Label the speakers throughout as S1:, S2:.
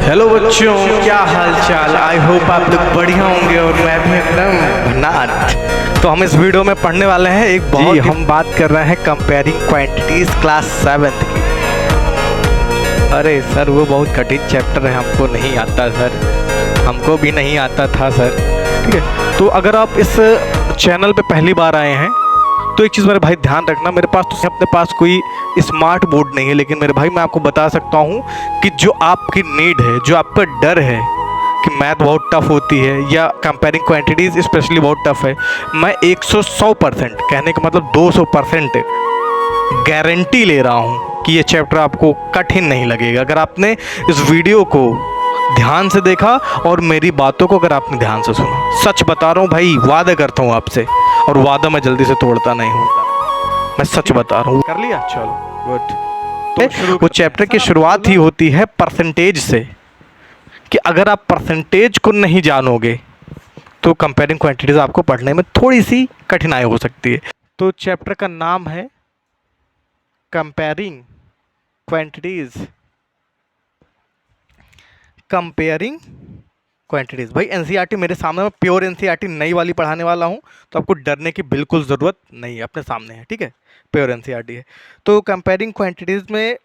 S1: Hello बच्चों, क्या हाल चाल। आई होप आप लोग बढ़िया होंगे और मैं भी एकदम भनाट। तो हम इस वीडियो में पढ़ने वाले हैं एक बहुत हम बात कर रहे हैं कंपेयरिंग क्वांटिटीज क्लास 7th की। अरे सर वो बहुत कठिन चैप्टर है, हमको नहीं आता सर, हमको भी नहीं आता था सर। ठीक है, तो अगर आप इस चैनल पे पहली बार आए हैं तो एक चीज़ मेरे भाई ध्यान रखना, मेरे पास तो अपने पास कोई स्मार्ट बोर्ड नहीं है, लेकिन मेरे भाई मैं आपको बता सकता हूँ कि जो आपकी नीड है, जो आपका डर है कि मैथ बहुत टफ होती है या कंपेयरिंग क्वांटिटीज़ स्पेशली बहुत टफ है, मैं 100% कहने का मतलब 200% गारंटी ले रहा हूँ कि ये चैप्टर आपको कठिन नहीं लगेगा अगर आपने इस वीडियो को ध्यान से देखा और मेरी बातों को अगर आपने ध्यान से सुना। सच बता रहा हूँ भाई, वादा करता हूँ आपसे, और वादा मैं जल्दी से तोड़ता नहीं हूँ, मैं सच बता रहा हूँ। कर लिया, चलो गुड। तो वो चैप्टर की शुरुआत ही होती है परसेंटेज से, कि अगर आप परसेंटेज को नहीं जानोगे तो कंपेयरिंग क्वांटिटीज आपको पढ़ने में थोड़ी सी कठिनाई हो सकती है। तो चैप्टर का नाम है कंपेयरिंग क्वांटिटीज। कंपेयरिंग क्वांटिटीज़ भाई एनसीईआरटी मेरे सामने, में प्योर एनसीईआरटी नई वाली पढ़ाने वाला हूँ, तो आपको डरने की बिल्कुल ज़रूरत नहीं है, अपने सामने है। ठीक है, प्योर एनसीईआरटी है। तो कंपेयरिंग क्वांटिटीज़ में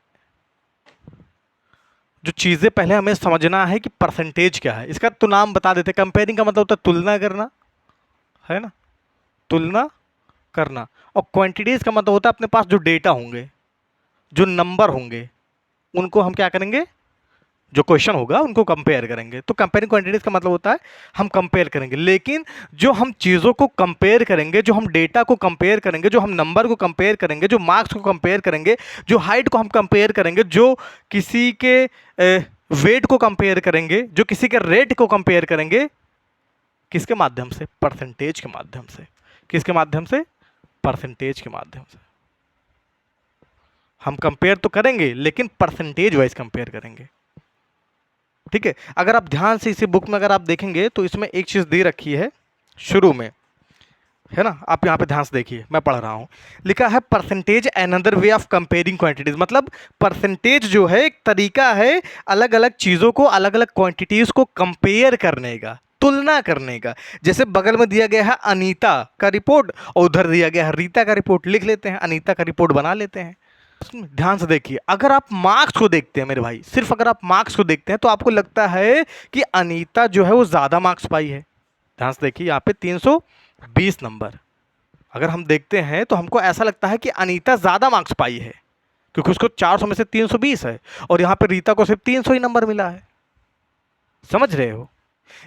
S1: जो चीज़ें पहले हमें समझना है कि परसेंटेज क्या है। इसका तो नाम बता देते, कंपेयरिंग का मतलब होता है तुलना करना, है ना, तुलना करना। और क्वांटिटीज़ का मतलब होता है अपने पास जो डेटा होंगे, जो नंबर होंगे, उनको हम क्या करेंगे, जो क्वेश्चन होगा उनको कंपेयर करेंगे। तो कंपेयरिंग क्वांटिटीज का मतलब होता है हम कंपेयर करेंगे, लेकिन जो हम चीज़ों को कंपेयर करेंगे, जो हम डेटा को कंपेयर करेंगे, जो हम नंबर को कंपेयर करेंगे, जो मार्क्स को कंपेयर करेंगे, जो हाइट को हम कंपेयर करेंगे, जो किसी के वेट को कंपेयर करेंगे, जो किसी के रेट को कंपेयर करेंगे, किसके माध्यम से, परसेंटेज के माध्यम से। किसके माध्यम से, परसेंटेज के माध्यम से। हम कंपेयर तो करेंगे लेकिन परसेंटेज वाइज कंपेयर करेंगे। ठीक है, अगर आप ध्यान से इसी बुक में अगर आप देखेंगे तो इसमें एक चीज़ दे रखी है शुरू में, है ना, आप यहाँ पे ध्यान से देखिए, मैं पढ़ रहा हूँ। लिखा है percentage another way of comparing quantities. मतलब परसेंटेज जो है एक तरीका है अलग अलग चीज़ों को, अलग अलग क्वांटिटीज़ को कंपेयर करने का, तुलना करने का। जैसे बगल में दिया गया है अनीता का रिपोर्ट और उधर दिया गया है रीता का रिपोर्ट, लिख लेते हैं, अनीता का रिपोर्ट बना लेते हैं। ध्यान से देखिए, अगर आप मार्क्स को देखते हैं मेरे भाई, सिर्फ अगर आप मार्क्स को देखते हैं तो आपको लगता है कि अनीता जो है वो ज़्यादा मार्क्स पाई है। ध्यान से देखिए, यहाँ पे 320 नंबर अगर हम देखते हैं तो हमको ऐसा लगता है कि अनीता ज़्यादा मार्क्स पाई है, क्योंकि उसको 400 में से 320 है और यहाँ पे रीता को सिर्फ 300 ही नंबर मिला है। समझ रहे हो,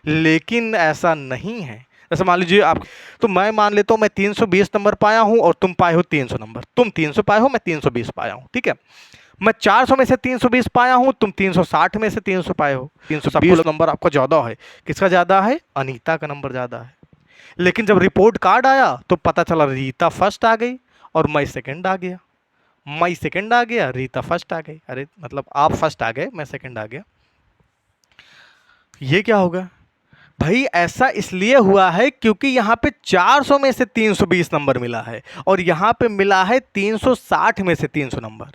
S1: लेकिन ऐसा नहीं है। जैसे मान लीजिए आप, तो मैं मान लेता हूँ मैं 320 नंबर पाया हूँ और तुम पाए हो 300 नंबर, तुम 300 पाए हो, मैं 320 पाया हूँ। ठीक है, मैं 400 में से 320 पाया हूँ, तुम 360 में से 300 पाए हो। 320 नंबर आपका ज़्यादा है। किसका ज़्यादा है, अनीता का नंबर ज़्यादा है। लेकिन जब रिपोर्ट कार्ड आया तो पता चला रीता फर्स्ट आ गई और मैं सेकंड आ गया। मैं सेकंड आ गया, रीता फर्स्ट आ गई। अरे मतलब आप फर्स्ट आ गए, मैं सेकंड आ गया। ये क्या होगा भाई, ऐसा इसलिए हुआ है क्योंकि यहाँ पे 400 में से 320 नंबर मिला है और यहाँ पे मिला है 360 में से 300 नंबर।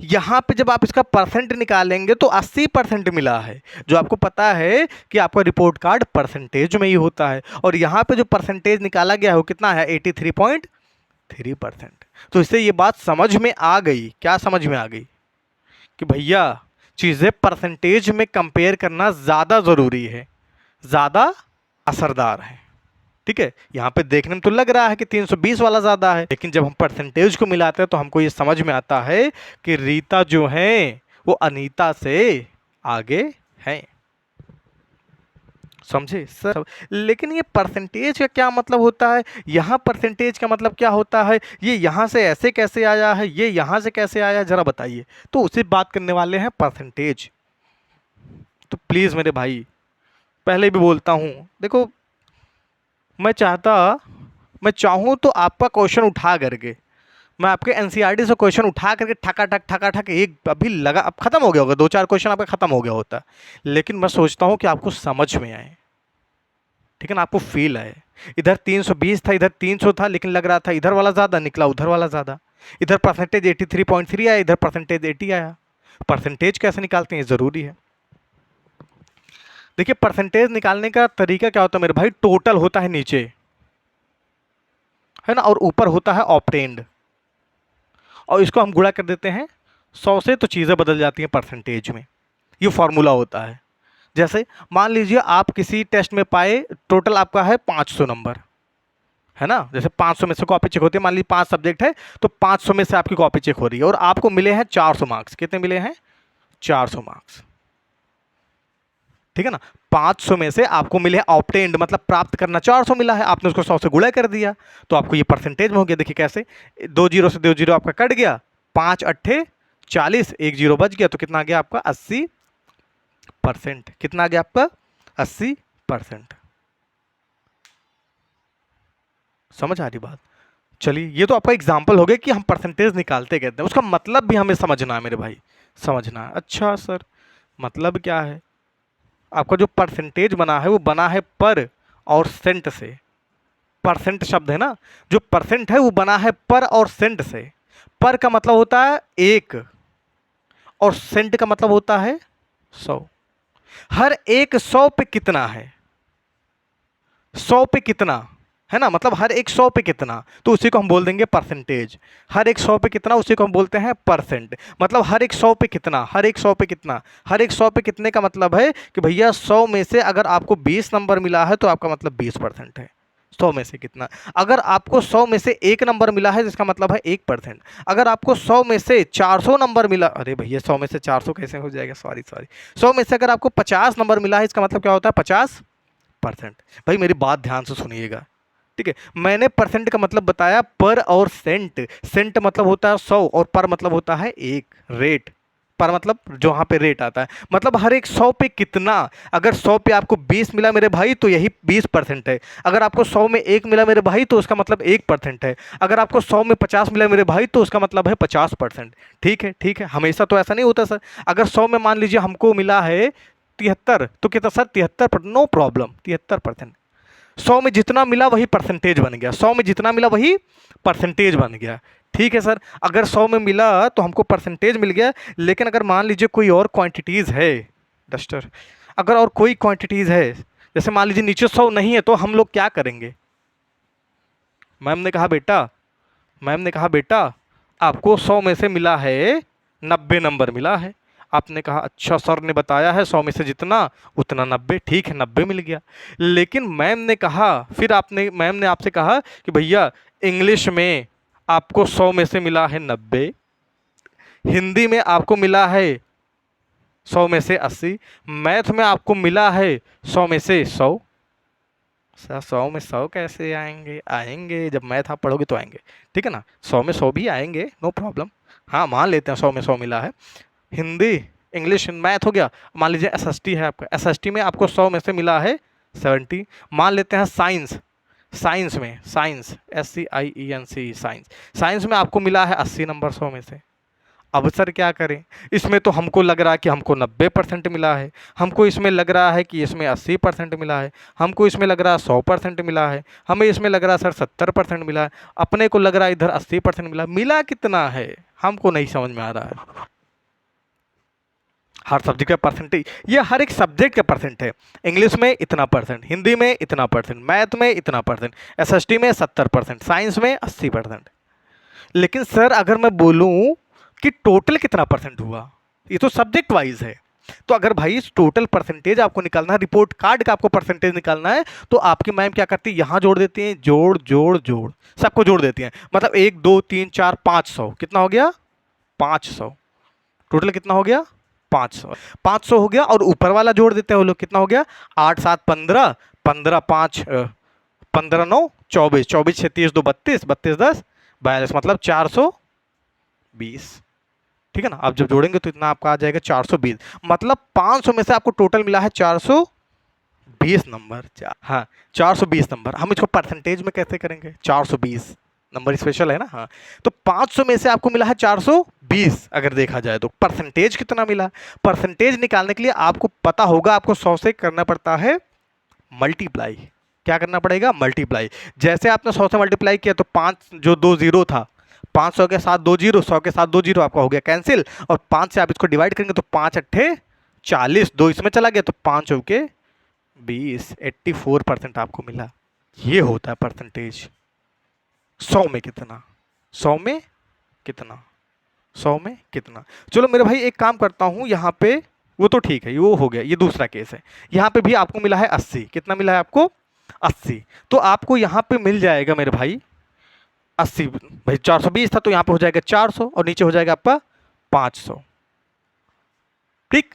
S1: यहाँ पे जब आप इसका परसेंट निकालेंगे तो 80% मिला है, जो आपको पता है कि आपका रिपोर्ट कार्ड परसेंटेज में ही होता है। और यहाँ पे जो परसेंटेज निकाला गया है वो कितना है, 83.3%। तो इससे ये बात समझ में आ गई, क्या समझ में आ गई, कि भैया चीज़ें परसेंटेज में कंपेयर करना ज़्यादा ज़रूरी है, ज़्यादा असरदार है। ठीक है, यहाँ पे देखने में तो लग रहा है कि 320 वाला ज़्यादा है, लेकिन जब हम परसेंटेज को मिलाते हैं तो हमको ये समझ में आता है कि रीता जो है वो अनीता से आगे है। समझे सर। लेकिन ये परसेंटेज का क्या मतलब होता है, यहाँ परसेंटेज का मतलब क्या होता है, ये यहाँ से ऐसे कैसे आया है, ये यहाँ से कैसे आया, ज़रा बताइए। तो उसी बात करने वाले हैं, परसेंटेज। तो प्लीज़ मेरे भाई, पहले भी बोलता हूँ, देखो मैं चाहूँ तो आपका क्वेश्चन उठा करके, मैं आपके एनसीईआरटी से क्वेश्चन उठा करके ठका ठक एक अभी लगा, अब खत्म हो गया होगा, 2-4 क्वेश्चन आपका खत्म हो गया होता। लेकिन मैं सोचता हूँ कि आपको समझ में आए, ठीक है ना, आपको फील आए। इधर 320 था, इधर 300 था, लेकिन लग रहा था इधर वाला ज़्यादा, निकला उधर वाला ज़्यादा। इधर परसेंटेज 83.3 आया, इधर परसेंटेज 80 आया। परसेंटेज कैसे निकालते हैं, ज़रूरी है। देखिए परसेंटेज निकालने का तरीका क्या होता है मेरे भाई, टोटल होता है नीचे, है ना, और ऊपर होता है ऑप्टेंड, और इसको हम गुणा कर देते हैं 100 से, तो चीज़ें बदल जाती हैं परसेंटेज में। ये फॉर्मूला होता है। जैसे मान लीजिए आप किसी टेस्ट में पाए, टोटल आपका है 500 नंबर, है ना, जैसे 500 में से कॉपी चेक होती है, मान लीजिए 5 सब्जेक्ट है तो 500 में से आपकी कॉपी चेक हो रही है, और आपको मिले हैं 400 मार्क्स। कितने मिले हैं? 400 मार्क्स, ठीक है ना। 500 में से आपको मिले ऑब्टेन्ड, मतलब प्राप्त करना 400 मिला है, आपने उसको 100 से गुणा कर दिया, तो आपको ये परसेंटेज में हो गया। देखिए कैसे, 2 जीरो से 2 जीरो आपका कट गया, 5 अट्ठे 40, 1 जीरो बच गया, तो कितना आ गया आपका 80%। कितना आ गया आपका 80%। समझ आ रही बात? चलिए, ये तो आपका एग्जाम्पल हो गया कि हम परसेंटेज निकालते कहते हैं, उसका मतलब भी हमें समझना है मेरे भाई, समझना है। अच्छा सर, मतलब क्या है? आपका जो परसेंटेज बना है वो बना है पर और सेंट से। परसेंट शब्द है ना, जो परसेंट है वो बना है पर और सेंट से। पर का मतलब होता है 1 और सेंट का मतलब होता है 100। हर एक 100 पे कितना है, 100 पे कितना है ना, मतलब हर एक 100 पे कितना, तो उसी को हम बोल देंगे परसेंटेज। हर एक 100 पे कितना, उसी को हम बोलते हैं परसेंट। मतलब हर एक 100 पे कितना, हर एक 100 पे कितना, हर एक 100 पे कितने का मतलब है कि भैया 100 में से अगर आपको 20 नंबर मिला है तो आपका मतलब 20% है। 100 में से कितना, अगर आपको 100 में से 1 नंबर मिला है जिसका मतलब है 1%। अगर आपको 100 में से 400 नंबर मिला, अरे भैया 100 में से 400 कैसे हो जाएगा, सॉरी सॉरी, 100 में से अगर आपको 50 नंबर मिला है इसका मतलब क्या होता है 50%। भाई मेरी बात ध्यान से सुनिएगा, ठीक है। मैंने परसेंट का मतलब बताया पर और सेंट। सेंट मतलब होता है 100 और पर मतलब होता है 1, रेट। पर मतलब जो वहाँ पे रेट आता है, मतलब हर एक 100 पे कितना। अगर 100 पे आपको 20 मिला मेरे भाई तो यही 20% है। अगर आपको 100 में 1 मिला मेरे भाई तो उसका मतलब 1% है। अगर आपको 100 में 50 मिला मेरे भाई तो उसका मतलब है 50%। ठीक है, ठीक है, हमेशा तो ऐसा नहीं होता सर। अगर 100 में मान लीजिए हमको मिला है 73, तो कितना सर 73%, नो प्रॉब्लम 73%। 100 में जितना मिला वही परसेंटेज बन गया, 100 में जितना मिला वही परसेंटेज बन गया। ठीक है सर, अगर 100 में मिला तो हमको परसेंटेज मिल गया, लेकिन अगर मान लीजिए कोई और क्वांटिटीज़ है, डस्टर, अगर और कोई क्वांटिटीज़ है, जैसे मान लीजिए नीचे 100 नहीं है, तो हम लोग क्या करेंगे? मैम ने कहा बेटा आपको 100 में से मिला है 90 नंबर मिला है। आपने कहा अच्छा सर ने बताया है 100 में से जितना उतना 90, ठीक है 90 मिल गया। लेकिन मैम ने कहा, फिर मैम ने आपसे कहा कि भैया इंग्लिश में आपको 100 में से मिला है 90, हिंदी में आपको मिला है 100 में से 80, मैथ में आपको मिला है 100 में से 100। सर 100 में 100 कैसे आएंगे? आएंगे, जब मैथ आप पढ़ोगे तो आएंगे, ठीक है ना। 100 में 100 भी आएंगे, नो प्रॉब्लम। हाँ मान लेते हैं 100 में 100 मिला है। हिंदी, इंग्लिश, मैथ हो गया। मान लीजिए एसएसटी है आपका, एसएसटी में आपको 100 में से मिला है 70। मान लेते हैं साइंस, साइंस में, साइंस SCIENC, साइंस, साइंस में आपको मिला है 80 नंबर 100 में से। अब सर क्या करें? इसमें तो हमको लग रहा है कि हमको 90% मिला है, हमको इसमें लग रहा है कि इसमें 80% मिला है, हमको इसमें लग रहा है 100% मिला है, हमें इसमें लग रहा है सर 70% मिला है, अपने को लग रहा है इधर 80% मिला। मिला कितना है हमको नहीं समझ में आ रहा है। हर सब्जेक्ट का परसेंटेज, ये हर एक सब्जेक्ट का परसेंट है। इंग्लिश में इतना परसेंट, हिंदी में इतना परसेंट, मैथ में इतना परसेंट, एसएसटी में 70%, साइंस में 80%। लेकिन सर अगर मैं बोलूं कि टोटल कितना परसेंट हुआ, ये तो सब्जेक्ट वाइज है। तो अगर भाई टोटल परसेंटेज आपको निकालना है, रिपोर्ट कार्ड का आपको परसेंटेज निकालना है, तो आपकी मैम क्या करती है, यहाँ जोड़ देती हैं, जोड़ जोड़ जोड़, सबको जोड़ देती हैं। मतलब 1 2 3 4 500, कितना हो गया 500। टोटल कितना हो गया 500, 500 हो गया। और ऊपर वाला जोड़ देते हैं वो लोग, कितना हो गया 8 7 15, 15 5 15 9 24, 24 6 30 2 32, 32 10 42, मतलब 420। ठीक है ना। आप जब जोड़ेंगे तो इतना आपका आ जाएगा 420। मतलब 500 में से आपको टोटल मिला है 420 नंबर। हाँ 420 नंबर। हम इसको परसेंटेज में कैसे करेंगे? 420 नंबर स्पेशल है ना। हाँ, तो 500 में से आपको मिला है 420। अगर देखा जाए तो परसेंटेज कितना मिला? परसेंटेज निकालने के लिए आपको पता होगा, आपको 100 से करना पड़ता है मल्टीप्लाई। क्या करना पड़ेगा? मल्टीप्लाई। जैसे आपने 100 से मल्टीप्लाई किया तो 5 जो 2 जीरो था, 500 के साथ 2 जीरो, 100 के साथ 2 जीरो, आपका हो गया कैंसिल। और 5 से आप इसको डिवाइड करेंगे तो 5 अट्ठे 40, 2 इसमें चला गया तो 5 चौके 20, 84% आपको मिला। ये होता है परसेंटेज। 100 में कितना, 100 में कितना, 100 में कितना। चलो मेरे भाई एक काम करता हूं यहाँ पे, वो तो ठीक है, वो हो गया, ये दूसरा केस है। यहाँ पे भी आपको मिला है 80, कितना मिला है आपको, 80। तो आपको यहाँ पे मिल जाएगा मेरे भाई 80, भाई 420 था तो यहाँ पे हो जाएगा 400 और नीचे हो जाएगा आपका 500। ठीक,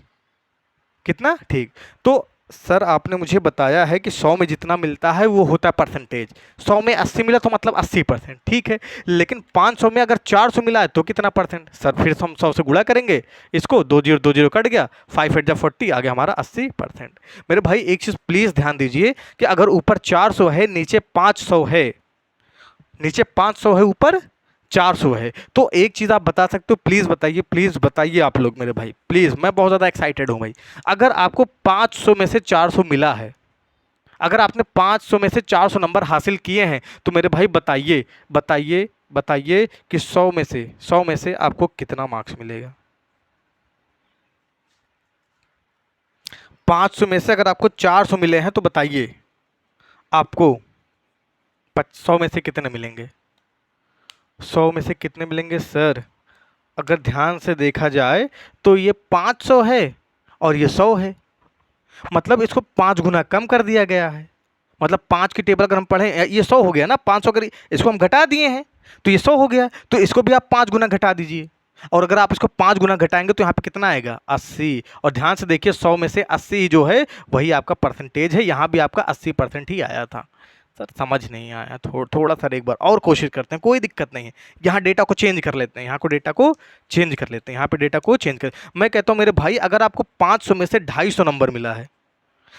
S1: कितना, ठीक। तो सर आपने मुझे बताया है कि 100 में जितना मिलता है वो होता है परसेंटेज। 100 में 80 मिला तो मतलब 80%, ठीक है। लेकिन 500 में अगर 400 मिला है तो कितना परसेंट। सर फिर हम 100 से गुणा करेंगे, इसको 2 जीरो 2 जीरो कट गया, 5 8 जा 40 आ गया हमारा 80%। मेरे भाई एक चीज़ प्लीज़ ध्यान दीजिए कि अगर ऊपर 400 है नीचे 500 है, नीचे 500 है ऊपर 400 है, तो एक चीज़ आप बता सकते हो, प्लीज़ बताइए आप लोग मेरे भाई, प्लीज़, मैं बहुत ज़्यादा एक्साइटेड हूँ भाई। अगर आपको 500 में से 400 मिला है, अगर आपने 500 में से 400 नंबर हासिल किए हैं, तो मेरे भाई बताइए बताइए बताइए कि 100 में से आपको कितना मार्क्स मिलेगा। 500 में से अगर आपको 400 मिले हैं तो बताइए आपको 100 में से कितने मिलेंगे। 100 में से कितने मिलेंगे सर। अगर ध्यान से देखा जाए तो ये 500 है और ये 100 है, मतलब इसको 5 गुना कम कर दिया गया है। मतलब 5 की टेबल अगर हम पढ़ें, ये 100 हो गया ना, 500 अगर इसको हम घटा दिए हैं तो ये 100 हो गया, तो इसको भी आप 5 गुना घटा दीजिए। और अगर आप इसको 5 गुना घटाएंगे तो यहाँ पे कितना आएगा, 80। और ध्यान से देखिए 100 में से 80 जो है वही आपका परसेंटेज है, यहाँ भी आपका 80% ही आया था। सर समझ नहीं आया, थोड़ा सा एक बार और कोशिश करते हैं, कोई दिक्कत नहीं है। यहाँ डेटा को चेंज कर लेते हैं, यहाँ को डेटा को चेंज कर लेते हैं, यहाँ पे डेटा को चेंज कर। मैं कहता हूँ मेरे भाई अगर आपको 500 में से 250 नंबर मिला है,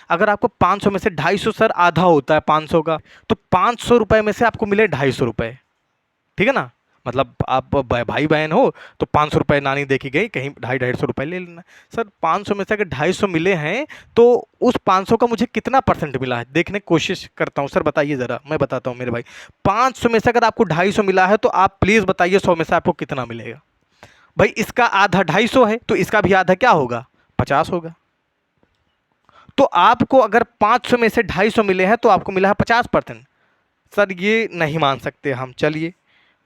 S1: अगर आपको 500 में से 250, सर आधा होता है 500 का, तो 500 रुपये में से आपको मिले 250 रुपये, ठीक है ना। मतलब आप भाई बहन हो तो 500 रुपये नानी देखी गई, कहीं 250 रुपये ले लेना। सर 500 में से अगर 250 मिले हैं तो उस 500 का मुझे कितना परसेंट मिला है देखने की कोशिश करता हूँ। सर बताइए ज़रा, मैं बताता हूँ मेरे भाई। 500 में से अगर आपको 250 मिला है तो आप प्लीज़ बताइए 100 में से आपको कितना मिलेगा। भाई इसका आधा 250 है तो इसका भी आधा क्या होगा, 50 होगा। तो आपको अगर 500 में से 250 मिले हैं तो आपको मिला है 50%। सर ये नहीं मान सकते हम, चलिए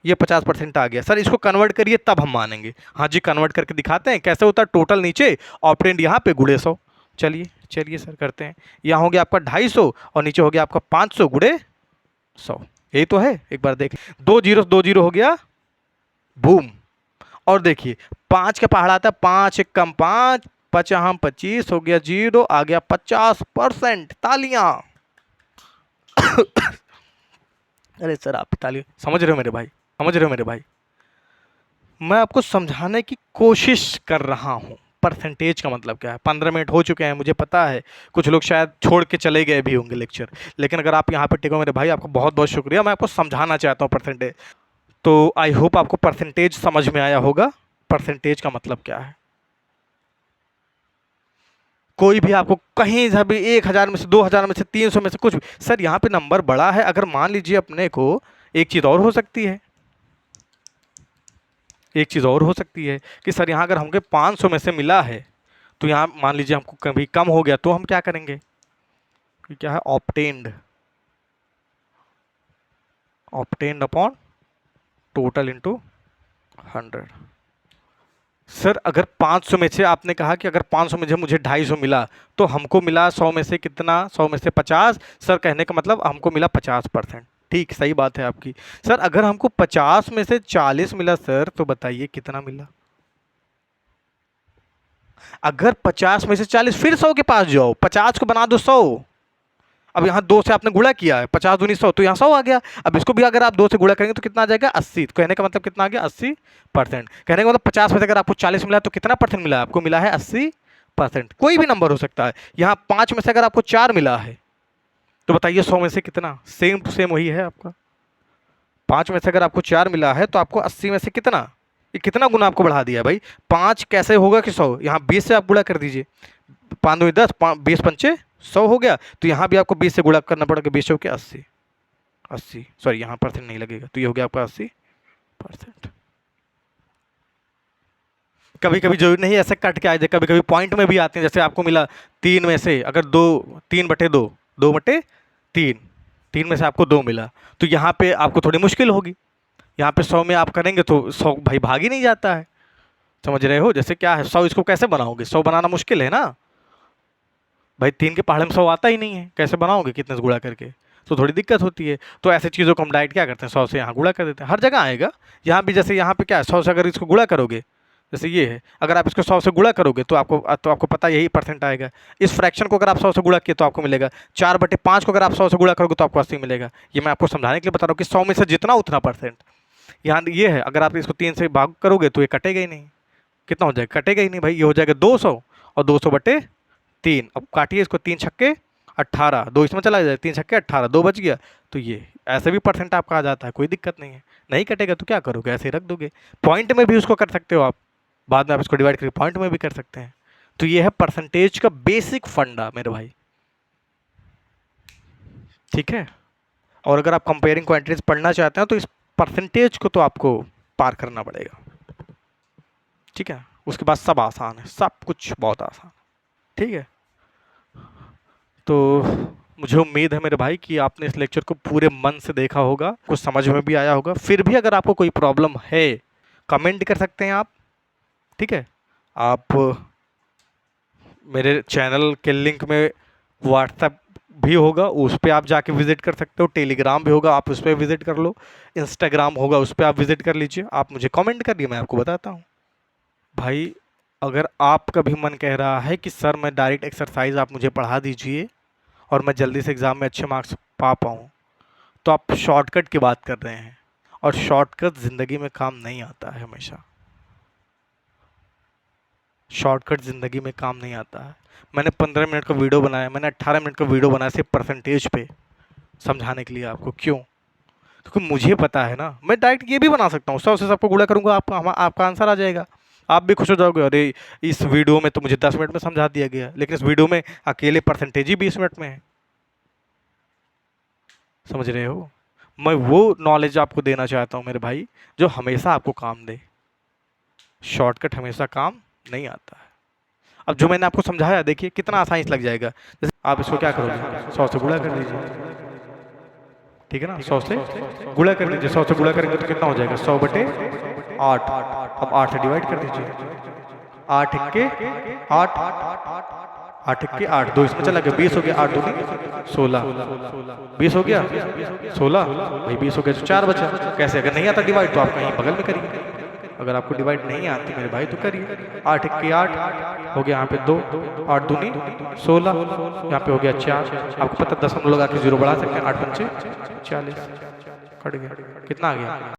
S1: ये 50% आ गया। सर इसको कन्वर्ट करिए तब हम मानेंगे। हाँ जी कन्वर्ट करके दिखाते हैं कैसे होता है। टोटल नीचे ऑपरेंड यहाँ पे गुड़े 100। चलिए चलिए सर करते हैं। यहाँ हो गया आपका 250 और नीचे हो गया आपका 500 गुड़े 100, यही तो है। एक बार देख, 2 जीरो हो गया, बूम। और देखिए 5 का पहाड़ आता है, 5 एक कम 5, 5 हम 25 हो गया, जीरो आ गया 50%। तालियां। अरे सर आप ताली समझ रहे हो मेरे भाई, समझ रहे हो मेरे भाई। मैं आपको समझाने की कोशिश कर रहा हूँ परसेंटेज का मतलब क्या है। 15 मिनट हो चुके हैं, मुझे पता है कुछ लोग शायद छोड़ के चले गए भी होंगे लेक्चर, लेकिन अगर आप यहाँ पे टिको मेरे भाई, आपको बहुत बहुत शुक्रिया। मैं आपको समझाना चाहता हूँ परसेंटेज। तो आई होप आपको परसेंटेज समझ में आया होगा, परसेंटेज का मतलब क्या है। कोई भी आपको कहीं से भी 1000 में से 2000 में से 300 में से कुछ भी, सर यहाँ पे नंबर बड़ा है। अगर मान लीजिए अपने को एक चीज़ और हो सकती है, एक चीज़ और हो सकती है कि सर यहाँ अगर हमको 500 में से मिला है तो यहाँ मान लीजिए हमको कभी कम हो गया तो हम क्या करेंगे कि क्या है, obtained, obtained upon total into 100। Sir अगर 500 में से आपने कहा कि अगर 500 में से मुझे 250 मिला तो हमको मिला 100 में से कितना, 100 में से 50। सर कहने का मतलब हमको मिला 50%। ठीक, सही बात है आपकी। सर अगर हमको 50 में से 40 मिला सर तो बताइए कितना मिला। अगर 50 में से 40, फिर 100 के पास जाओ, 50 को बना दो 100। अब यहाँ 2 से आपने गुणा किया है, 50 दूनी 100, तो यहाँ 100 आ गया। अब इसको भी अगर आप 2 से गुणा करेंगे तो कितना आ जाएगा, 80। तो कहने का मतलब कितना आ गया, 80%। कहने का मतलब 50 में से अगर आपको 40 मिला है तो कितना परसेंट मिला है, आपको मिला है 80%। कोई भी नंबर हो सकता है। यहाँ 5 में से अगर आपको 4 मिला है तो बताइए 100 में से कितना, सेम टू सेम वही है आपका। 5 में से अगर आपको 4 मिला है तो आपको 80 में से कितना, ये कितना गुना आपको बढ़ा दिया भाई। 5 कैसे होगा कि 100, यहाँ 20 से आप गुणा कर दीजिए, 5 दूनी 10, 20 पंचे 100 हो गया। तो यहाँ भी आपको 20 से गुणा करना पड़ेगा, 20 हो गया 80, 80 सॉरी यहाँ परसेंट नहीं लगेगा, तो ये हो गया आपका 80%। कभी कभी जरूरी नहीं ऐसे कट के आ जाए, कभी कभी पॉइंट में भी आते हैं। जैसे आपको मिला 3 में से अगर 2, 3/2, 2/3, 3 में से आपको 2 मिला, तो यहाँ पे आपको थोड़ी मुश्किल होगी। यहाँ पे 100 में आप करेंगे तो 100 भाई भाग ही नहीं जाता है, समझ रहे हो? जैसे क्या है 100, इसको कैसे बनाओगे? 100 बनाना मुश्किल है ना भाई, 3 के पहाड़े में 100 आता ही नहीं है, कैसे बनाओगे कितने से गुणा करके? तो थोड़ी दिक्कत होती है। तो ऐसी चीज़ों को हम डायरेक्ट क्या करते हैं, 100 से यहाँ गुणा कर देते हैं, हर जगह आएगा। यहाँ भी जैसे यहाँ पे क्या है, 100 से अगर इसको गुणा करोगे, जैसे ये है, अगर आप इसको 100 से गुणा करोगे तो आपको पता यही परसेंट आएगा। इस फ्रैक्शन को अगर आप 100 से गुणा किए तो आपको मिलेगा 4/5 को अगर आप 100 से गुणा करोगे तो आपको 80 मिलेगा। ये मैं आपको समझाने के लिए बता रहा हूँ कि 100 में से जितना उतना परसेंट। यहाँ ये है, अगर आप इसको 3 से भाग करोगे तो ये कटेगा ही नहीं। कितना हो जाएगा? कटेगा ही नहीं भाई, ये हो जाएगा 200 और 200/3। अब काटिए इसको, 3 छक्के 18, 2 इसमें चला जाए, 3 छक्के 18, 2 बच गया। तो ये ऐसे भी परसेंट आपका आ जाता है, कोई दिक्कत नहीं है। नहीं कटेगा तो क्या करोगे? ऐसे ही रख दोगे। पॉइंट में भी उसको कर सकते हो आप, बाद में आप इसको डिवाइड करके पॉइंट में भी कर सकते हैं। तो ये है परसेंटेज का बेसिक फंडा मेरे भाई, ठीक है। और अगर आप कंपेयरिंग क्वांटिटीज पढ़ना चाहते हैं तो इस परसेंटेज को तो आपको पार करना पड़ेगा, ठीक है। उसके बाद सब आसान है, सब कुछ बहुत आसान, ठीक है। तो मुझे उम्मीद है मेरे भाई कि आपने इस लेक्चर को पूरे मन से देखा होगा, कुछ समझ में भी आया होगा। फिर भी अगर आपको कोई प्रॉब्लम है, कमेंट कर सकते हैं आप, ठीक है। आप मेरे चैनल के लिंक में व्हाट्सएप भी होगा, उस पर आप जाके विज़िट कर सकते हो। टेलीग्राम भी होगा, आप उस पर विज़िट कर लो। इंस्टाग्राम होगा, उस पर आप विज़िट कर लीजिए। आप मुझे कमेंट करिए, मैं आपको बताता हूँ भाई। अगर आपका भी मन कह रहा है कि सर मैं डायरेक्ट एक्सरसाइज आप मुझे पढ़ा दीजिए और मैं जल्दी से एग्ज़ाम में अच्छे मार्क्स पा पाऊँ, तो आप शॉर्टकट की बात कर रहे हैं, और शॉर्टकट ज़िंदगी में काम नहीं आता है। हमेशा शॉर्टकट ज़िंदगी में काम नहीं आता है। मैंने 15 मिनट का वीडियो बनाया, मैंने 18 मिनट का वीडियो बनाया सिर्फ परसेंटेज पे समझाने के लिए आपको। क्यों? क्योंकि मुझे पता है ना, मैं डायरेक्ट ये भी बना सकता हूँ, 100 से सबको गुणा करूँगा, आपका आंसर आ जाएगा। आप भी खुश हो जाओगे, अरे इस वीडियो में तो मुझे 10 मिनट में समझा दिया गया, लेकिन इस वीडियो में अकेले परसेंटेज ही 20 मिनट में है। समझ रहे हो? मैं वो नॉलेज आपको देना चाहता हूँ मेरे भाई, जो हमेशा आपको काम दे। शॉर्टकट हमेशा काम नहीं आता है। अब जो मैंने आपको समझाया, देखिए कितना आसानी से लग जाएगा। जैसे आप इसको क्या करोगे, 100 से गुणा कर लीजिए, ठीक है ना। 100 से गुणा कर लीजिए, 100 से गुणा करेंगे तो कितना हो जाएगा, 100/8। अब 8 से डिवाइड कर दीजिए, 8 के 8, 8 के 8, 2 इसमें चला गया, 20 हो गया, 8 दूनी 16, 20 हो गया, 16 भाई 20 हो गया तो 4 बचा। कैसे? अगर नहीं आता डिवाइड तो आप कहीं बगल में करिए। अगर आपको डिवाइड नहीं आती मेरे भाई तो करिए। 8 के 8 हो गया, यहाँ पे 2, 8 दूनी 16, यहाँ पे हो गया 4। आपको पता 10 हम लोग आके 0 बढ़ा सकते हैं, 8 पंचे 40, कट गया। कितना आ गया?